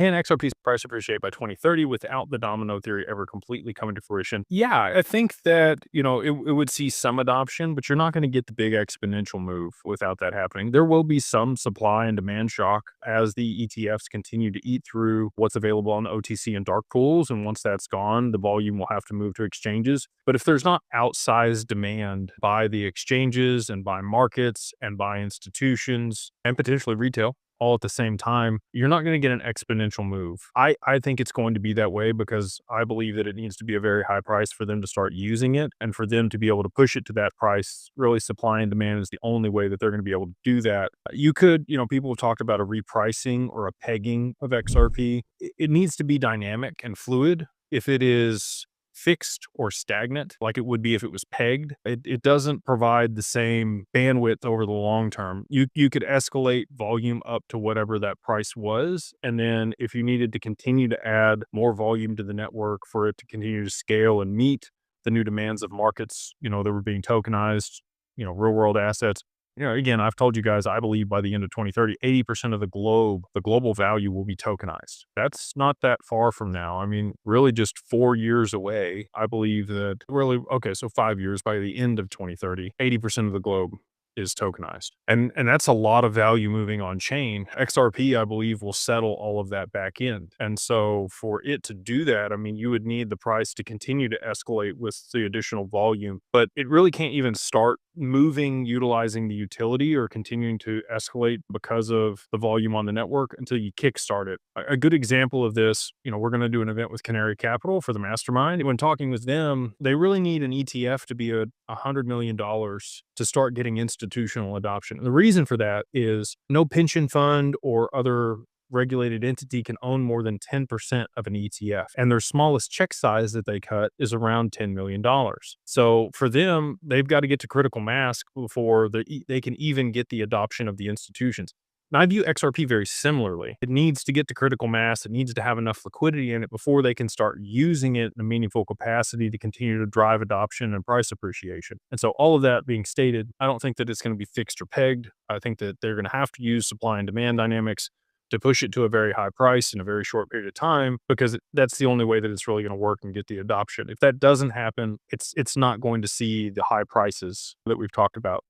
can XRP's price appreciate by 2030 without the domino theory ever completely coming to fruition? Yeah, I think that, it would see some adoption, but you're not going to get the big exponential move without that happening. There will be some supply and demand shock as the ETFs continue to eat through what's available on the OTC and dark pools. And once that's gone, the volume will have to move to exchanges. But if there's not outsized demand by the exchanges and by markets and by institutions and potentially retail, all at the same time, you're not going to get an exponential move. I think it's going to be that way because I believe that it needs to be a very high price for them to start using it, and for them to be able to push it to that price. Really, supply and demand is the only way that they're going to be able to do that. You could, people have talked about a repricing or a pegging of XRP. It needs to be dynamic and fluid. If it is fixed or stagnant like it would be if it was pegged, it doesn't provide the same bandwidth over the long term. You could escalate volume up to whatever that price was, and then if you needed to continue to add more volume to the network for it to continue to scale and meet the new demands of markets, that were being tokenized, real world assets. Again, I've told you guys, I believe by the end of 2030, 80% of the global value will be tokenized. That's not that far from now. I mean, really just 4 years away. I believe that really, okay, so 5 years, by the end of 2030, 80% of the globe is tokenized. And that's a lot of value moving on chain. XRP, I believe, will settle all of that back end. And so for it to do that, I mean, you would need the price to continue to escalate with the additional volume, but it really can't even start moving utilizing the utility or continuing to escalate because of the volume on the network until you kickstart it. A good example of this, we're going to do an event with Canary Capital for the mastermind. When talking with them, they really need an ETF to be $100 million to start getting institutional adoption. And the reason for that is no pension fund or other regulated entity can own more than 10% of an ETF. And their smallest check size that they cut is around $10 million. So for them, they've got to get to critical mass before they can even get the adoption of the institutions. And I view XRP very similarly. It needs to get to critical mass. It needs to have enough liquidity in it before they can start using it in a meaningful capacity to continue to drive adoption and price appreciation. And so all of that being stated, I don't think that it's going to be fixed or pegged. I think that they're going to have to use supply and demand dynamics to push it to a very high price in a very short period of time, because that's the only way that it's really going to work and get the adoption. If that doesn't happen, it's not going to see the high prices that we've talked about.